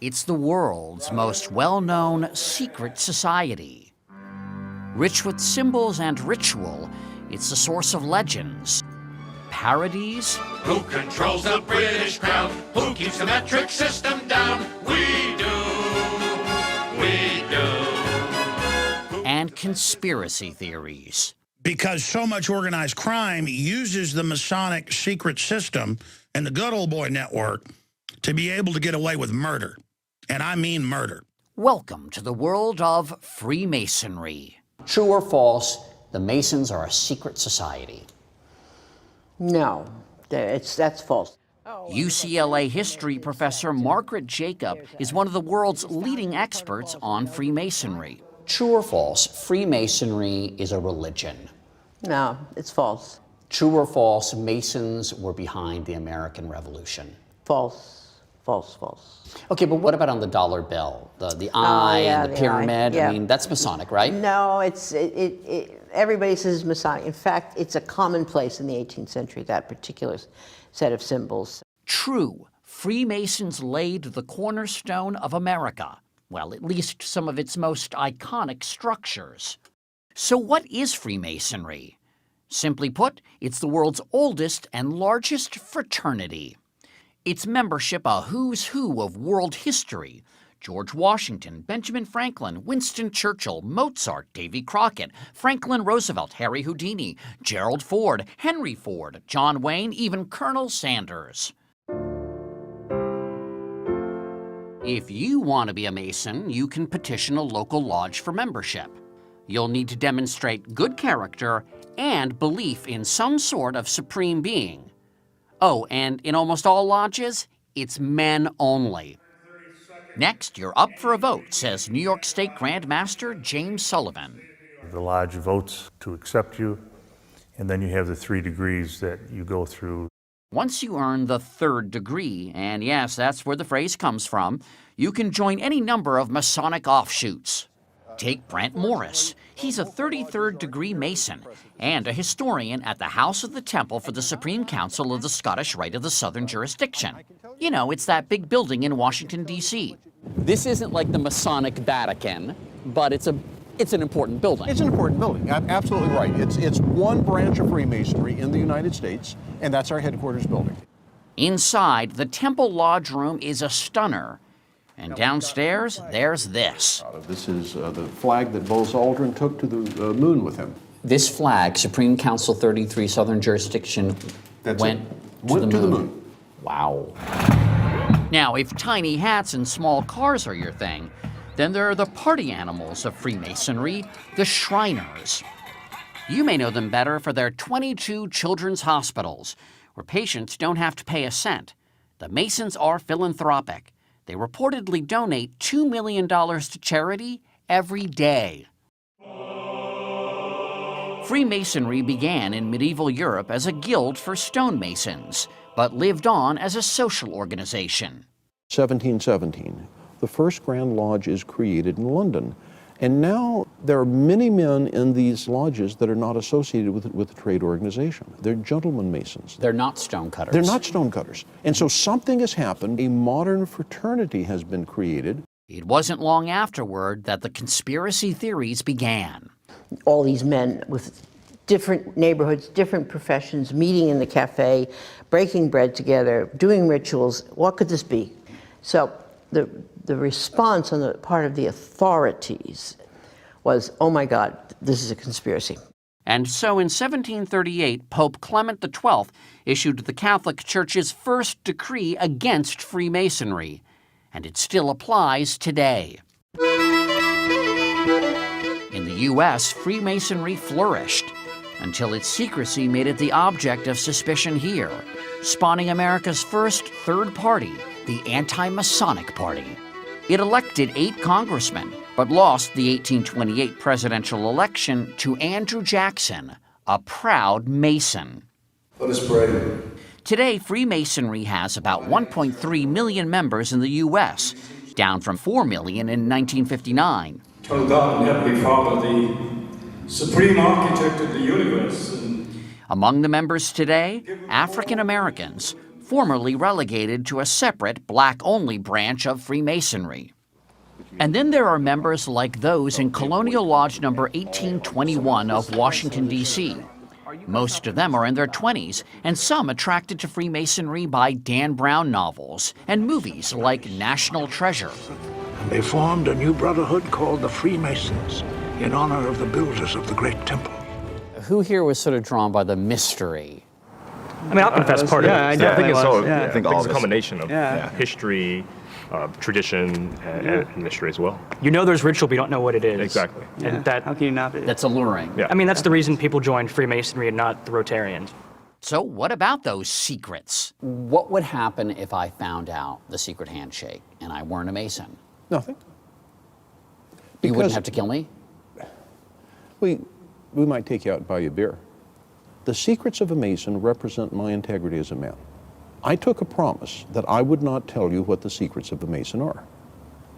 It's the world's most well-known secret society. Rich with symbols and ritual, it's a source of legends, parodies. Who controls the British crown? Who keeps the metric system down? We do. We do. And conspiracy theories. Because so much organized crime uses the Masonic secret system and the good old boy network to be able to get away with murder. And I mean murder. Welcome to the world of Freemasonry. True or false, the Masons are a secret society? No, that's false. UCLA history professor Margaret Jacob is one of the world's leading experts on Freemasonry. True or false, Freemasonry is a religion? No, it's false. True or false, Masons were behind the American Revolution? False. False, false. Okay, but what about on the dollar bill? The eye and the pyramid? Yeah. I mean, that's Masonic, right? No, everybody says Masonic. In fact, it's a commonplace in the 18th century, that particular set of symbols. True. Freemasons laid the cornerstone of America. Well, at least some of its most iconic structures. So what is Freemasonry? Simply put, it's the world's oldest and largest fraternity. Its membership a who's who of world history. George Washington, Benjamin Franklin, Winston Churchill, Mozart, Davy Crockett, Franklin Roosevelt, Harry Houdini, Gerald Ford, Henry Ford, John Wayne, even Colonel Sanders. If you want to be a Mason, you can petition a local lodge for membership. You'll need to demonstrate good character and belief in some sort of supreme being. Oh, and in almost all lodges, it's men only. Next, you're up for a vote, says New York State Grand Master James Sullivan. The lodge votes to accept you, and then you have the 3 degrees that you go through. Once you earn the 3rd degree, and yes, that's where the phrase comes from, you can join any number of Masonic offshoots. Take Brent Morris. He's a 33rd degree Mason and a historian at the House of the Temple for the Supreme Council of the Scottish Rite of the Southern Jurisdiction. You know, it's that big building in Washington, D.C. This isn't like the Masonic Vatican, but it's an important building. It's an important building, absolutely right. It's one branch of Freemasonry in the United States, and that's our headquarters building. Inside, the Temple Lodge room is a stunner. And downstairs, there's this. This is the flag that Buzz Aldrin took to the moon with him. This flag, Supreme Council 33 Southern Jurisdiction, went to the moon. Wow. Now, if tiny hats and small cars are your thing, then there are the party animals of Freemasonry, the Shriners. You may know them better for their 22 children's hospitals, where patients don't have to pay a cent. The Masons are philanthropic. They reportedly donate $2 million to charity every day. Freemasonry began in medieval Europe as a guild for stonemasons, but lived on as a social organization. 1717, the first Grand Lodge is created in London. And now there are many men in these lodges that are not associated with the trade organization. They're gentlemen Masons. They're not stonecutters. They're not stonecutters. And so something has happened. A modern fraternity has been created. It wasn't long afterward that the conspiracy theories began. All these men with different neighborhoods, different professions, meeting in the cafe, breaking bread together, doing rituals. What could this be? So the response on the part of the authorities was, oh my God, this is a conspiracy. And so in 1738, Pope Clement XII issued the Catholic Church's first decree against Freemasonry, and it still applies today. In the U.S., Freemasonry flourished until its secrecy made it the object of suspicion here, spawning America's first third party, the Anti-Masonic Party. It elected 8 congressmen, but lost the 1828 presidential election to Andrew Jackson, a proud Mason. Let us pray. Today, Freemasonry has about 1.3 million members in the U.S., down from 4 million in 1959. Tell God and Heavenly Father, the supreme architect of the universe. Among the members today, African Americans, formerly relegated to a separate black-only branch of Freemasonry. And then there are members like those in Colonial Lodge number 1821 of Washington, D.C. Most of them are in their 20s, and some attracted to Freemasonry by Dan Brown novels and movies like National Treasure. And they formed a new brotherhood called the Freemasons in honor of the builders of the Great Temple. Who here was sort of drawn by the mystery? I mean, I'll confess part of it. I think it's all. Yeah. I think all it's a combination of history, tradition, and mystery as well. You know there's ritual, but you don't know what it is. Exactly. And that, how can you not be? That's alluring. Yeah. I mean, that's the reason people join Freemasonry and not the Rotarians. So what about those secrets? What would happen if I found out the secret handshake and I weren't a Mason? Nothing. You wouldn't have to kill me? We might take you out and buy you a beer. The secrets of a Mason represent my integrity as a man. I took a promise that I would not tell you what the secrets of a Mason are.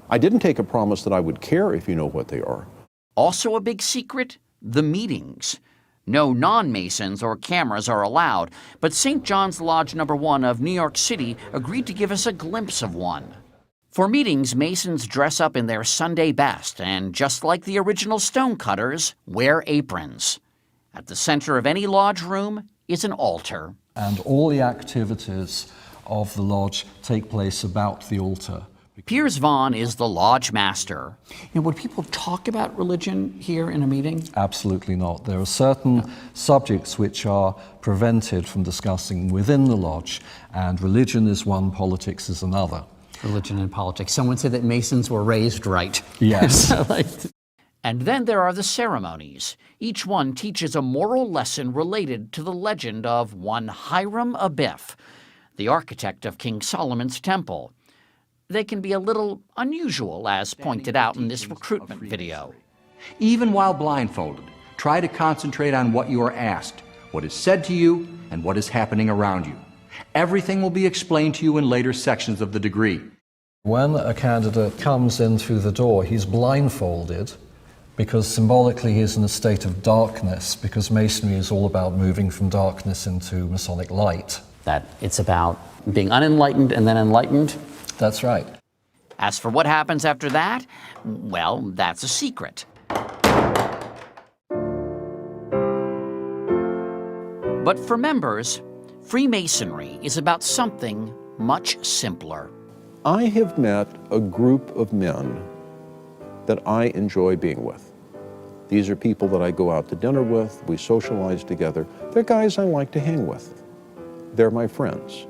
I didn't take a promise that I would care if you know what they are. Also a big secret? The meetings. No non-Masons or cameras are allowed, but St. John's Lodge number 1 of New York City agreed to give us a glimpse of one. For meetings, Masons dress up in their Sunday best and, just like the original stonecutters, wear aprons. At the center of any lodge room is an altar. And all the activities of the lodge take place about the altar. Piers Vaughn is the lodge master. Would people talk about religion here in a meeting? Absolutely not. There are certain subjects which are prevented from discussing within the lodge, and religion is one, politics is another. Religion and politics. Someone said that Masons were raised right. Yes. And then there are the ceremonies. Each one teaches a moral lesson related to the legend of one Hiram Abiff, the architect of King Solomon's temple. They can be a little unusual, as pointed out in this recruitment video. Even while blindfolded, try to concentrate on what you are asked, what is said to you, and what is happening around you. Everything will be explained to you in later sections of the degree. When a candidate comes in through the door, he's blindfolded because symbolically he's in a state of darkness, because Masonry is all about moving from darkness into Masonic light. That it's about being unenlightened and then enlightened? That's right. As for what happens after that, well, that's a secret. But for members, Freemasonry is about something much simpler. I have met a group of men that I enjoy being with. These are people that I go out to dinner with, we socialize together. They're guys I like to hang with. They're my friends.